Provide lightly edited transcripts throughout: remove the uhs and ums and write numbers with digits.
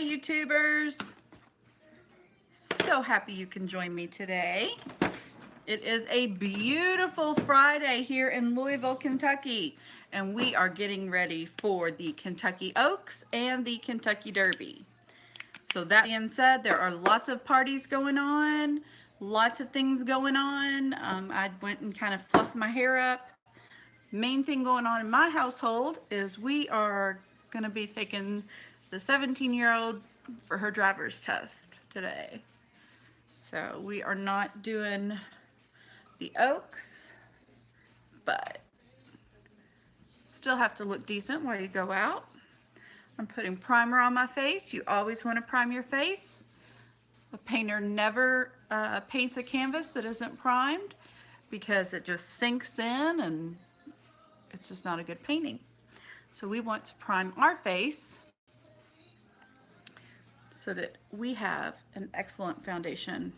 Hi YouTubers! So happy you can join me today. It is a beautiful Friday here in Louisville, Kentucky, and we are getting ready for the Kentucky Oaks and the Kentucky Derby. So that being said, there are lots of parties going on, lots of things going on. I went and kind of fluffed my hair up. Main thing going on in my household is we are going to be taking the 17-year-old for her driver's test today. So we are not doing the Oaks, but still have to look decent while you go out. I'm putting primer on my face. You always want to prime your face. A painter never paints a canvas that isn't primed because it just sinks in and it's just not a good painting. So we want to prime our face so that we have an excellent foundation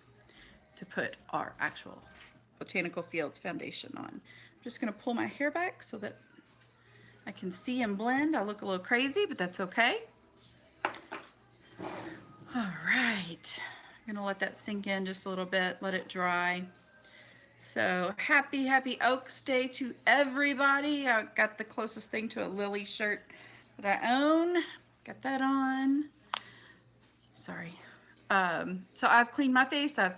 to put our actual Botanical Fields foundation on. I'm just going to pull my hair back so that I can see and blend. I look a little crazy, but that's okay. All right, I'm gonna let that sink in just a little bit, let it dry. So happy Oaks Day to everybody. I got the closest thing to a Lily shirt that I own. Got that on. Sorry. So I've cleaned my face. I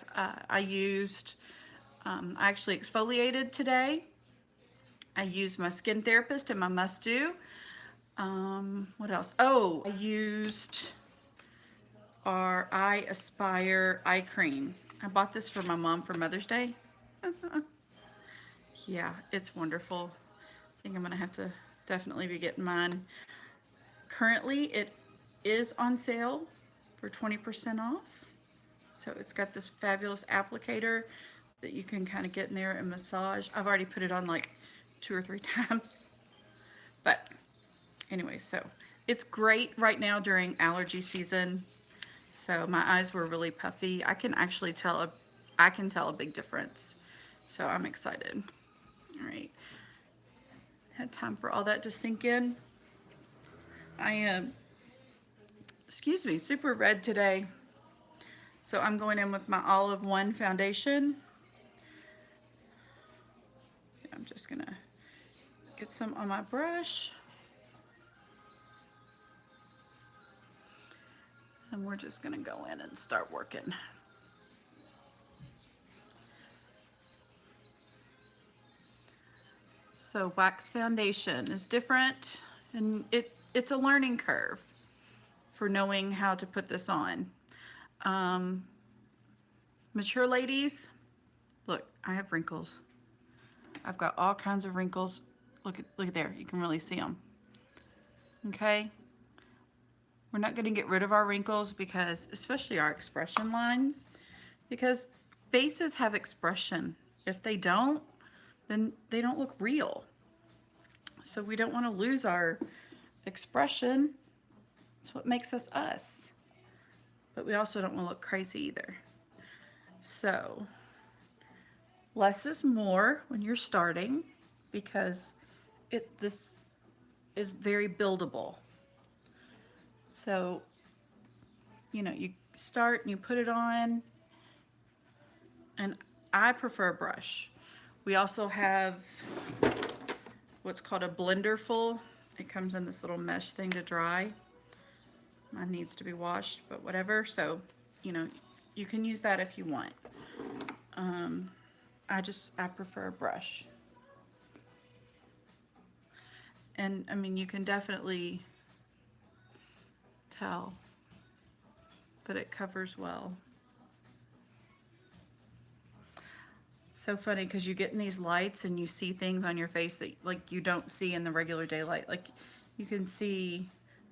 actually exfoliated today. I used my skin therapist and my must do. What else? Oh, I used our I Aspire eye cream. I bought this for my mom for Mother's Day. Yeah, it's wonderful. I think I'm gonna have to definitely be getting mine. Currently, it is on sale for 20% off. So it's got this fabulous applicator that you can kind of get in there and massage. I've already put it on like 2 or 3 times. But anyway, so it's great right now during allergy season. So my eyes were really puffy. I can actually tell a big difference. So I'm excited. All right. Had time for all that to sink in. I am, excuse me, super red today. So I'm going in with my Olive One foundation. I'm just gonna get some on my brush. And we're just gonna go in and start working. So wax foundation is different, and it's a learning curve for knowing how to put this on. Mature ladies, look, I have wrinkles. I've got all kinds of wrinkles. Look at there, you can really see them. Okay, we're not going to get rid of our wrinkles because, especially our expression lines, because faces have expression. If they don't, then they don't look real. So we don't want to lose our expression. It's what makes us us. But we also don't want to look crazy either. So less is more when you're starting because this is very buildable. So, you start and you put it on, and I prefer a brush. We also have what's called a blender full. It comes in this little mesh thing to dry. Mine needs to be washed, but whatever. So, you can use that if you want. I prefer a brush. And I mean, you can definitely tell that it covers well. So funny because you get in these lights and you see things on your face that like you don't see in the regular daylight. Like you can see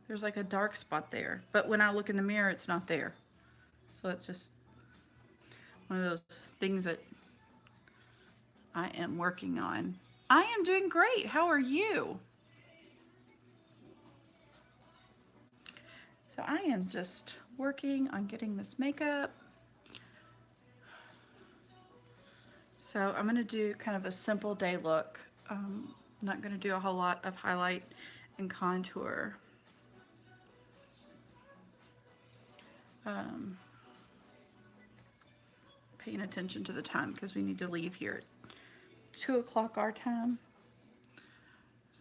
there's like a dark spot there, but when I look in the mirror, it's not there. So it's just one of those things that I am working on. I am doing great. How are you? So I am just working on getting this makeup. So I'm going to do kind of a simple day look. Not going to do a whole lot of highlight and contour. um, paying attention to the time because we need to leave here at 2 o'clock our time.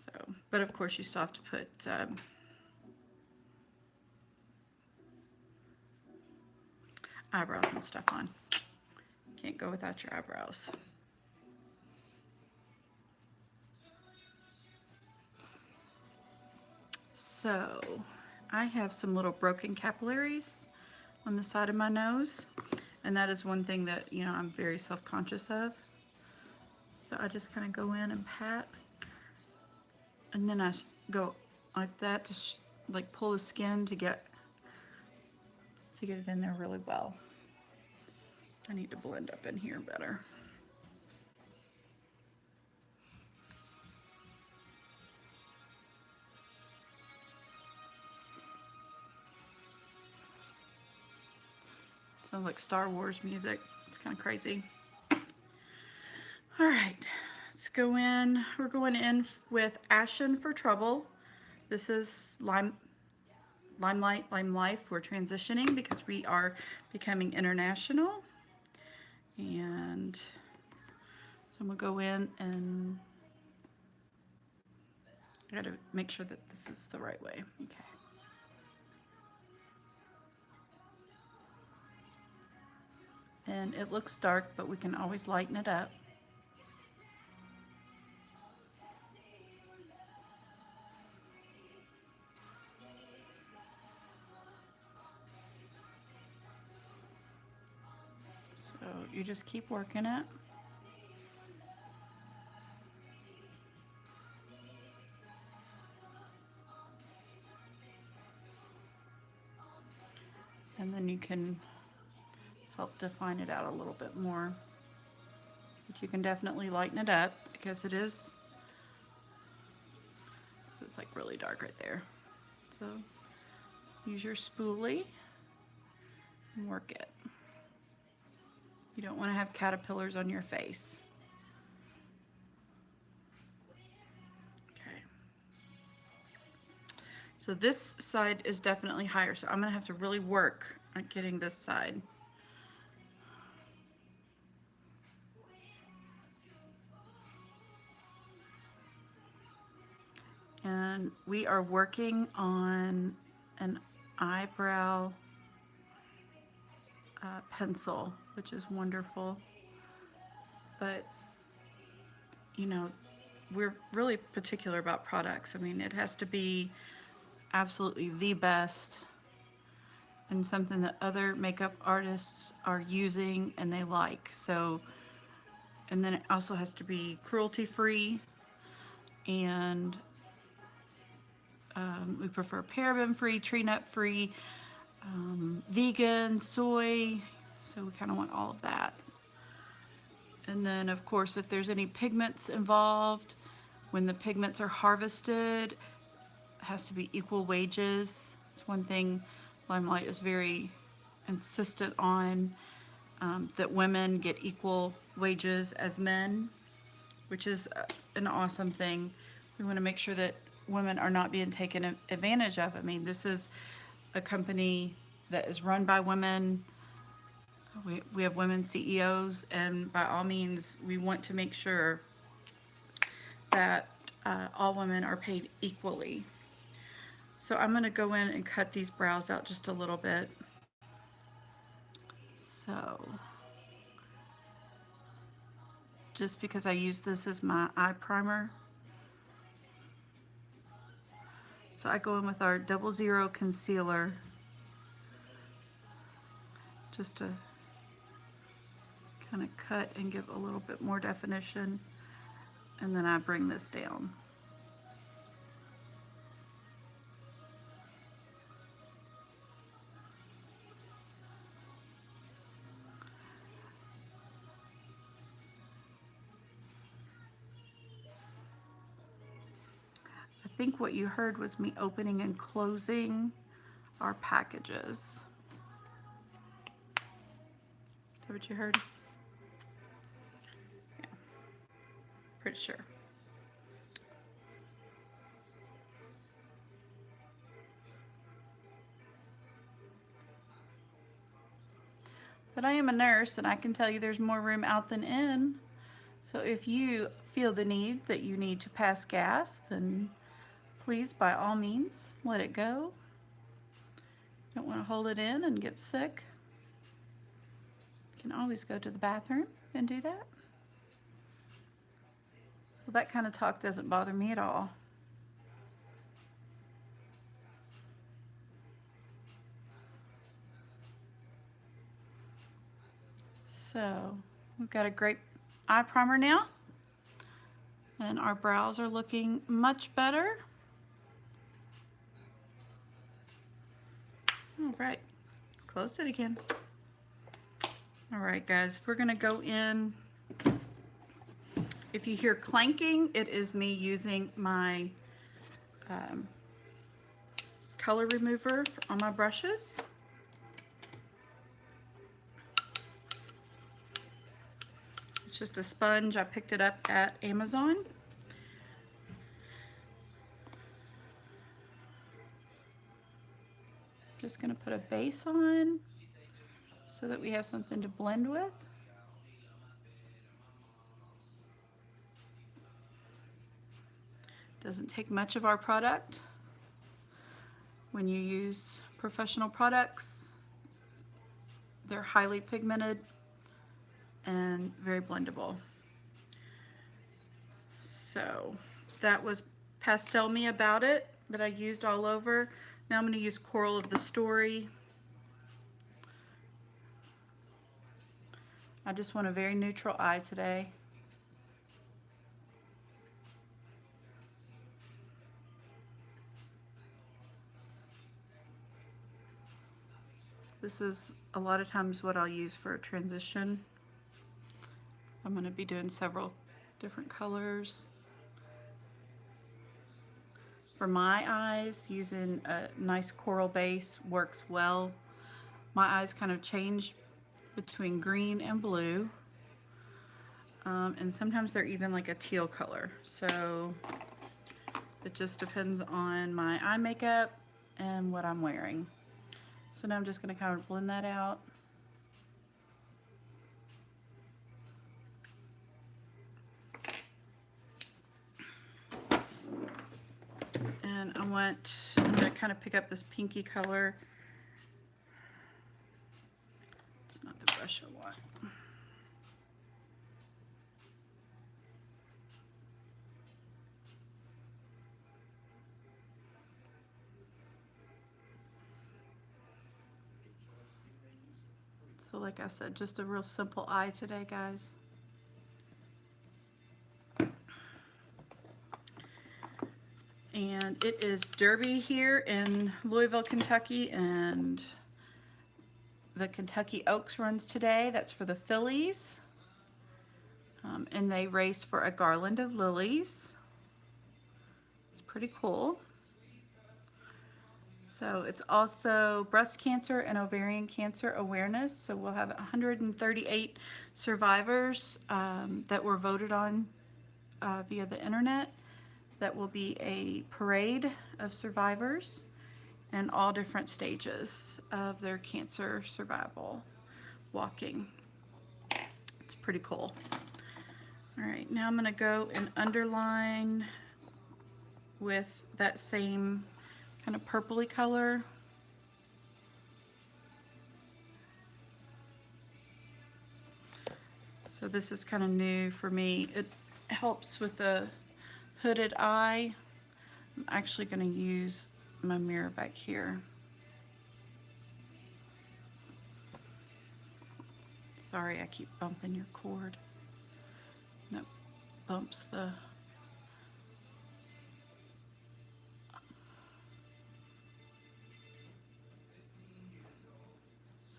So, but of course you still have to put eyebrows and stuff on. Can't go without your eyebrows. So I have some little broken capillaries on the side of my nose, and that is one thing that, you know, I'm very self-conscious of. So I just kind of go in and pat, and then I go like that to like pull the skin to get it in there really well. I need to blend up in here better. Sounds like Star Wars music. It's kind of crazy. All right, let's go in. We're going in with Ashen for Trouble. This is Limelight, Lime Life. We're transitioning because we are becoming international. And so I'm gonna go in and I gotta make sure that this is the right way. Okay. And it looks dark, but we can always lighten it up. So you just keep working it. And then you can help define it out a little bit more. But you can definitely lighten it up because it's like really dark right there. So use your spoolie and work it. You don't want to have caterpillars on your face. Okay. So this side is definitely higher, so I'm going to have to really work on getting this side. And we are working on an eyebrow pencil, which is wonderful. But, you know, we're really particular about products. I mean, it has to be absolutely the best and something that other makeup artists are using and they like. So, and then it also has to be cruelty-free, and we prefer paraben-free, tree nut-free, vegan, soy, so we kind of want all of that. And then of course if there's any pigments involved, when the pigments are harvested, it has to be equal wages. It's one thing Limelight is very insistent on, that women get equal wages as men, which is an awesome thing. We want to make sure that women are not being taken advantage of. I mean, this is a company that is run by women. We have women CEOs, and by all means, we want to make sure that all women are paid equally. So I'm going to go in and cut these brows out just a little bit. So just because I use this as my eye primer. So I go in with our 00 concealer just to kind of cut and give a little bit more definition, and then I bring this down. I think what you heard was me opening and closing our packages. Is that what you heard? Yeah, pretty sure. But I am a nurse and I can tell you there's more room out than in. So if you feel the need that you need to pass gas, then please, by all means, let it go. Don't want to hold it in and get sick. You can always go to the bathroom and do that. So that kind of talk doesn't bother me at all. So we've got a great eye primer now, and our brows are looking much better. All right, close it again. All right, guys, we're gonna go in. If you hear clanking, it is me using my color remover on my brushes. It's just a sponge. I picked it up at Amazon. Just gonna put a base on so that we have something to blend with. Doesn't take much of our product. When you use professional products, they're highly pigmented and very blendable. So that was Pastel Me About It that I used all over. Now I'm going to use Coral of the Story. I just want a very neutral eye today. This is a lot of times what I'll use for a transition. I'm going to be doing several different colors. For my eyes, using a nice coral base works well. My eyes kind of change between green and blue. And sometimes they're even like a teal color. So it just depends on my eye makeup and what I'm wearing. So now I'm just going to kind of blend that out. And I'm going to kind of pick up this pinky color. It's not the brush I want. So like I said, just a real simple eye today, guys. And it is Derby here in Louisville, Kentucky, and the Kentucky Oaks runs today. That's for the fillies. And they race for a garland of lilies. It's pretty cool. So it's also breast cancer and ovarian cancer awareness. So we'll have 138 survivors that were voted on via the internet. That will be a parade of survivors in all different stages of their cancer survival walking. It's pretty cool. All right, now I'm going to go and underline with that same kind of purpley color. So this is kind of new for me. It helps with the hooded eye. I'm actually going to use my mirror back here. Sorry, I keep bumping your cord. That bumps the...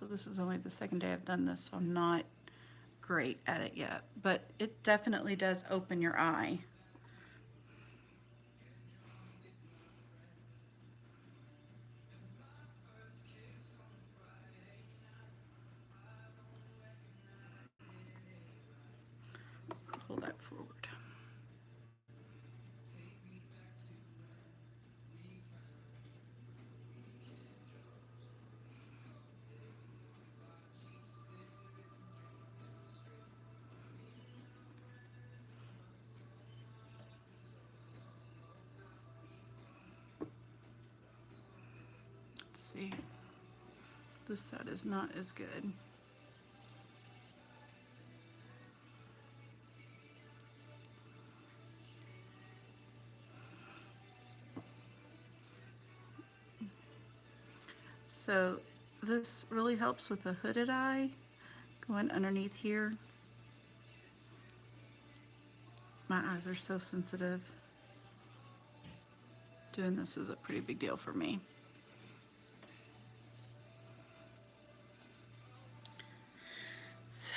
So this is only the second day I've done this, so I'm not great at it yet, but it definitely does open your eye. Pull that forward. see. This side is not as good. So this really helps with a hooded eye. Going underneath here. My eyes are so sensitive. Doing this is a pretty big deal for me. So,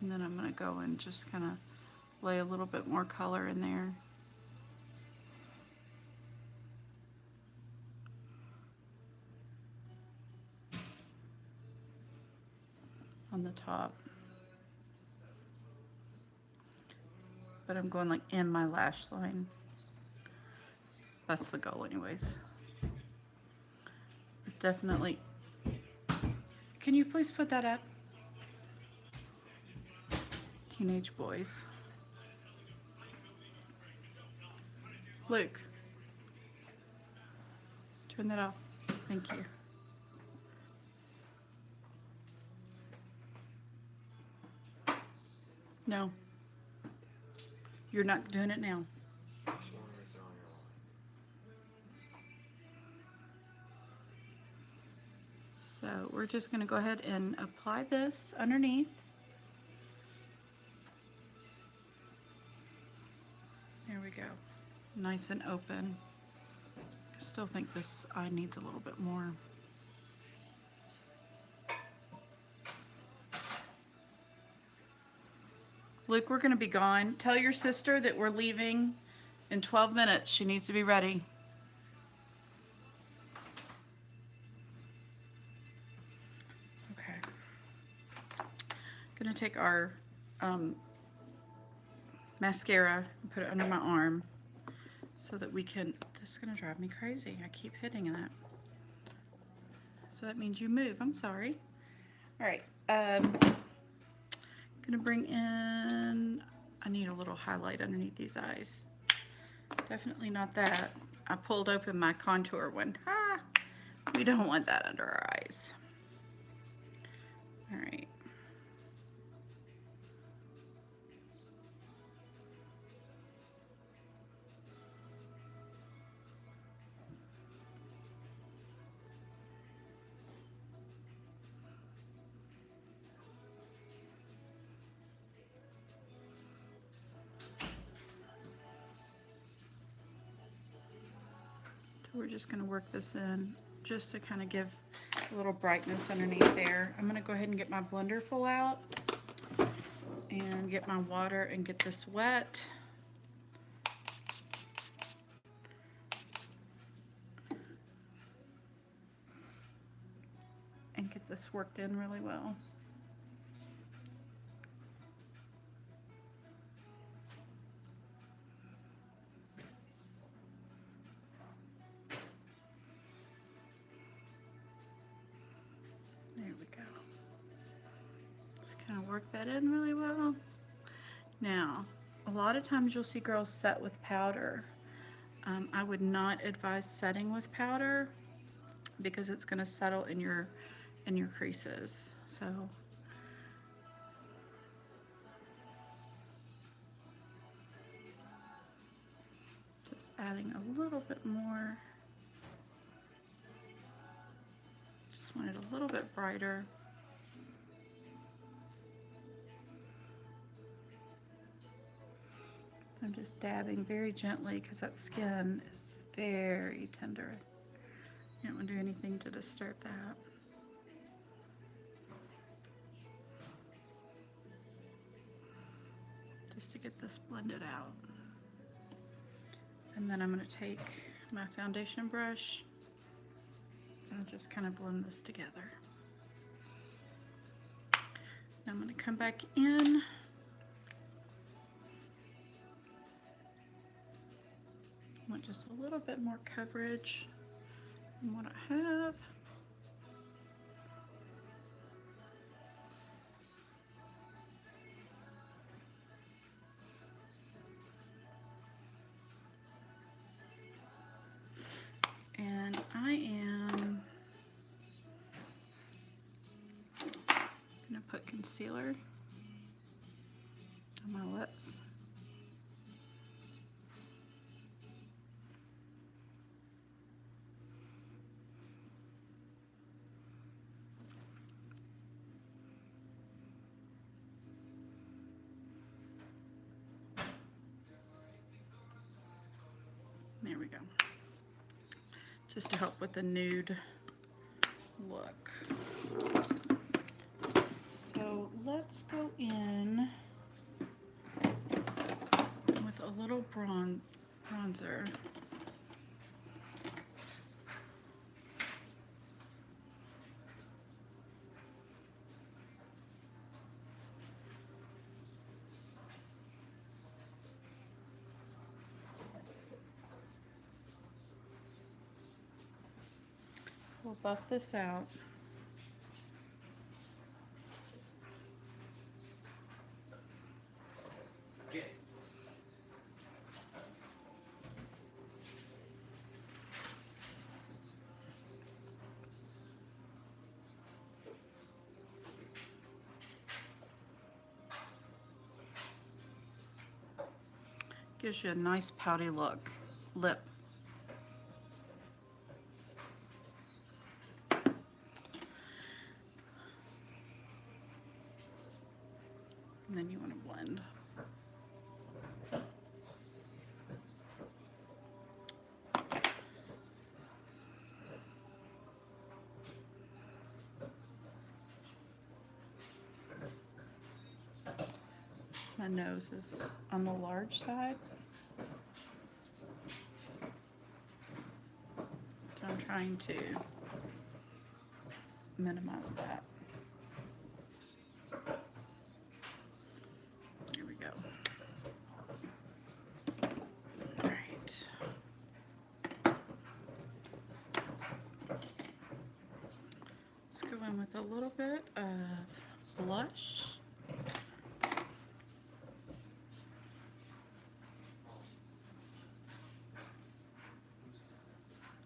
and then I'm going to go and just kind of lay a little bit more color in there. On the top. But I'm going like in my lash line. That's the goal anyways. Definitely. Can you please put that up? Teenage boys. Luke. Turn that off. Thank you. No. You're not doing it now. So we're just going to go ahead and apply this underneath. There we go. Nice and open. I still think this eye needs a little bit more. Luke, we're going to be gone. Tell your sister that we're leaving in 12 minutes. She needs to be ready. Okay. I'm going to take our mascara and put it under my arm so that we can, this is going to drive me crazy. I keep hitting that. So that means you move. I'm sorry. All right. Gonna bring in, I need a little highlight underneath these eyes. Definitely not that. I pulled open my contour one. Ah, we don't want that under our eyes. All right. So we're just going to work this in just to kind of give a little brightness underneath there. I'm going to go ahead and get my blender full out and get my water and get this wet. And get this worked in really well. There we go. Just kind of work that in really well. Now, a lot of times you'll see girls set with powder. I would not advise setting with powder because it's going to settle in your creases. So just adding a little bit more. Just want it a little bit brighter. I'm just dabbing very gently because that skin is very tender. You don't want to do anything to disturb that. Just to get this blended out. And then I'm going to take my foundation brush and just kind of blend this together. Now I'm going to come back in. I want just a little bit more coverage than what I have. concealer on my lips. There we go. Just to help with the nude look. So let's go in with a little bronzer. We'll buff this out. Gives you a nice pouty lip. And then you want to blend. My nose is on the large side, so I'm trying to minimize that. Here we go. All right. Let's go in with a little bit of blush.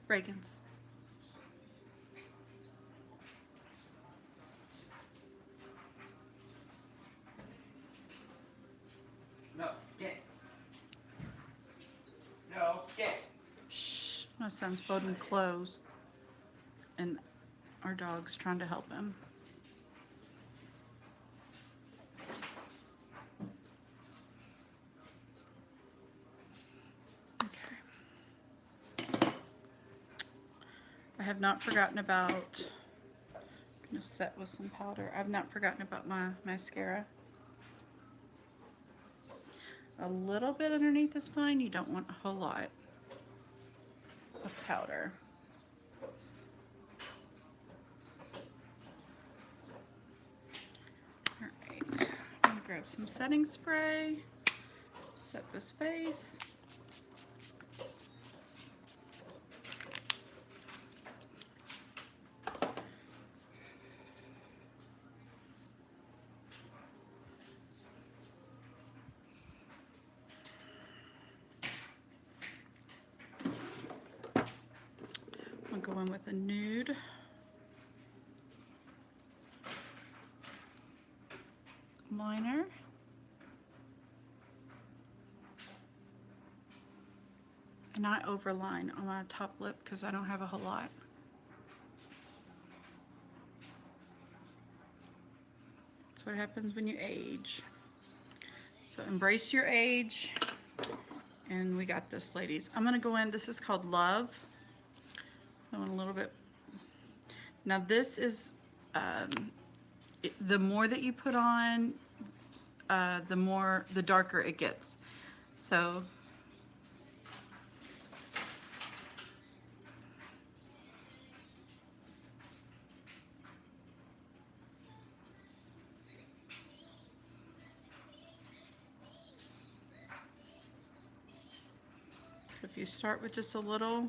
Reagan's. No, get. No, get. Shh. My son's folding clothes, and our dog's trying to help him. I have not forgotten about, I'm going to set with some powder. I've not forgotten about my mascara. A little bit underneath is fine. You don't want a whole lot of powder. All right, I'm going to grab some setting spray, set this face. I'll go in with a nude. Liner. And I overline on my top lip because I don't have a whole lot. That's what happens when you age. So embrace your age. And we got this, ladies. I'm going to go in. This is called Love. I want a little bit. Now this is, the more that you put on, the darker it gets. So if you start with just a little,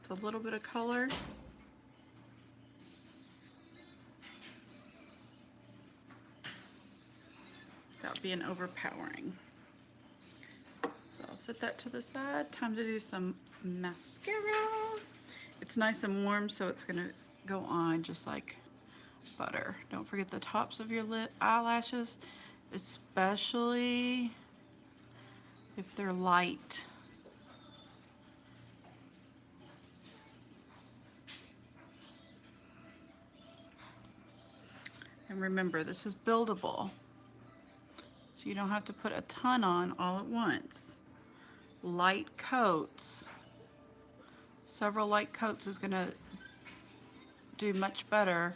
with a little bit of color. Without being overpowering. So I'll set that to the side. Time to do some mascara. It's nice and warm, so it's gonna go on just like butter. Don't forget the tops of your eyelashes, especially if they're light. And remember, this is buildable, so you don't have to put a ton on all at once. Light coats. Several light coats is gonna do much better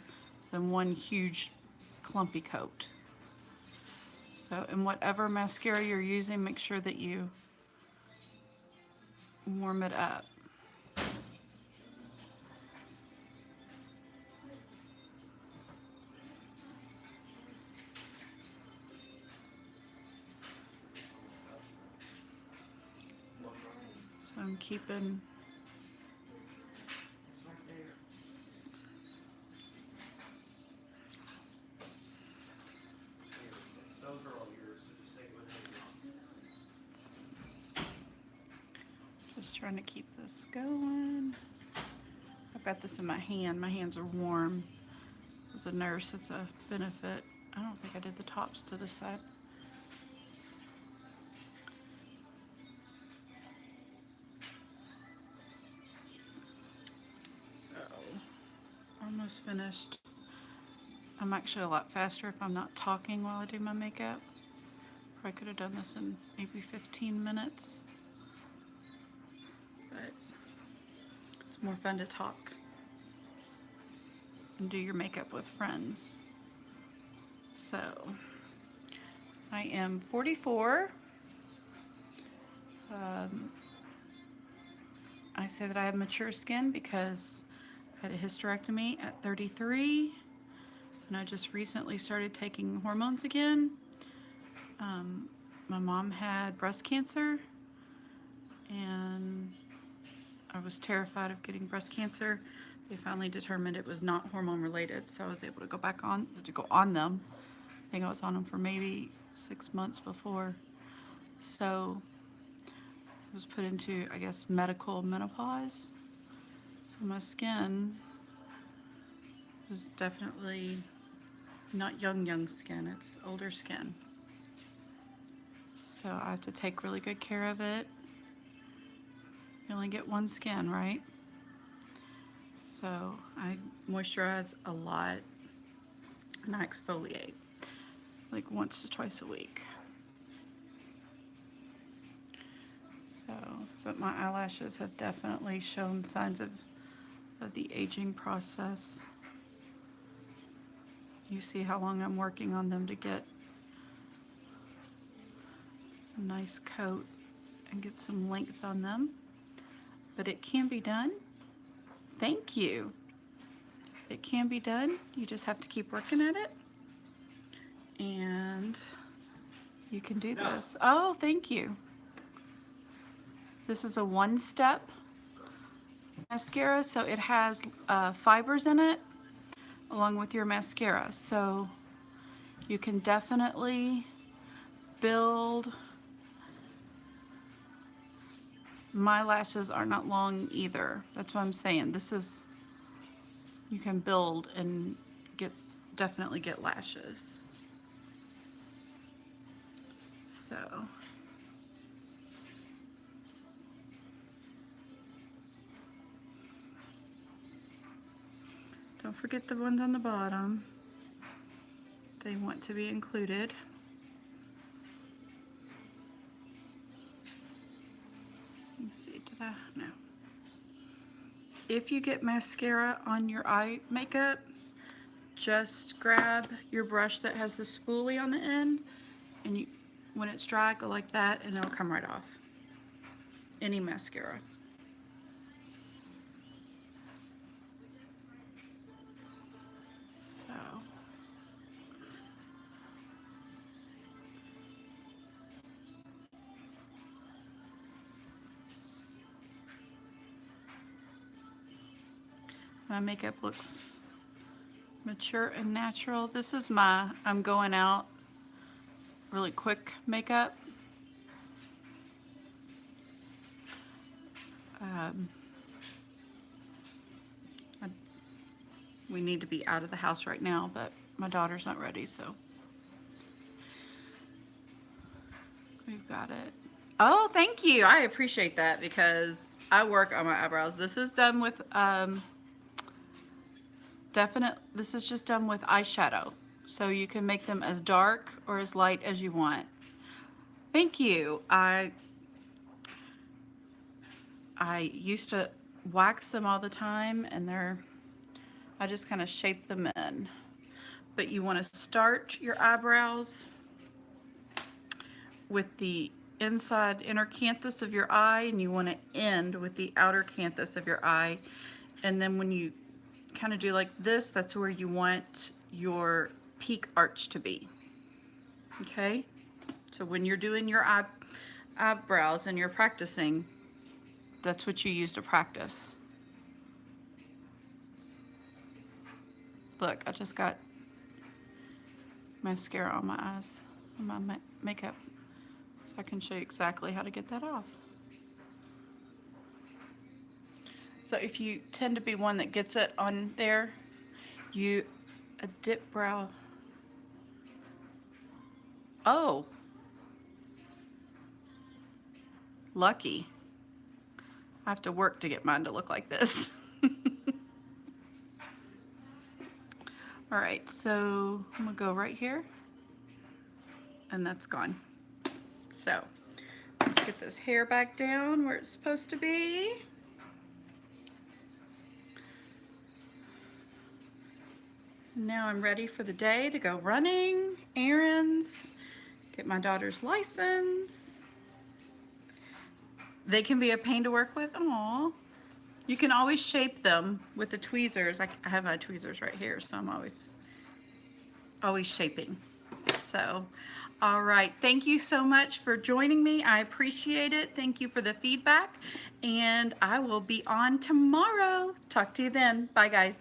than one huge clumpy coat. So in whatever mascara you're using, make sure that you warm it up. So I'm keeping Those are all yours, so just take what you want. just trying to keep this going. I've got this in my hand. My hands are warm. As a nurse, it's a benefit. I don't think I did the tops to this side. So, almost finished. I'm actually a lot faster if I'm not talking while I do my makeup. I could have done this in maybe 15 minutes. But it's more fun to talk and do your makeup with friends. So, I am 44. I say that I have mature skin because I had a hysterectomy at 33, and I just recently started taking hormones again. My mom had breast cancer, and I was terrified of getting breast cancer. They finally determined it was not hormone related, so I was able to go on them. I think I was on them for maybe 6 months before. So I was put into, I guess, medical menopause. So my skin is definitely not young skin, it's older skin. So I have to take really good care of it. You only get one skin, right? So I moisturize a lot and I exfoliate like once to twice a week. So, but my eyelashes have definitely shown signs of the aging process. You see how long I'm working on them to get a nice coat and get some length on them. But it can be done. Thank you. It can be done. You just have to keep working at it. And you can do this. Oh, thank you. This is a one-step mascara, so it has fibers in it along with your mascara. So you can definitely build. My lashes are not long either. That's what I'm saying. This is, you can build and definitely get lashes. So. Don't forget the ones on the bottom. They want to be included. Let's see, did I? No. If you get mascara on your eye makeup, just grab your brush that has the spoolie on the end, and when it's dry, go like that, and it'll come right off. Any mascara. So. My makeup looks mature and natural. This is my I'm going out really quick makeup. Um, I, we need to be out of the house right now, but my daughter's not ready, so we've got it. Oh, thank you. I appreciate that because I work on my eyebrows. This is done with this is just done with eyeshadow. So you can make them as dark or as light as you want. Thank you. I used to wax them all the time and I just kind of shape them in. But you want to start your eyebrows with the inside inner canthus of your eye, and you want to end with the outer canthus of your eye. And then when you kind of do like this, that's where you want your peak arch to be. Okay? So when you're doing your eyebrows and you're practicing, that's what you use to practice. Look, I just got mascara on my eyes, on my makeup, so I can show you exactly how to get that off. So if you tend to be one that gets it on there, a dip brow. Oh, lucky. I have to work to get mine to look like this. All right, so I'm gonna go right here, and that's gone. So let's get this hair back down where it's supposed to be. Now I'm ready for the day to go running, errands, get my daughter's license. They can be a pain to work with. Aw. You can always shape them with the tweezers. I have my tweezers right here, so I'm always shaping. So, all right. Thank you so much for joining me. I appreciate it. Thank you for the feedback. And I will be on tomorrow. Talk to you then. Bye, guys.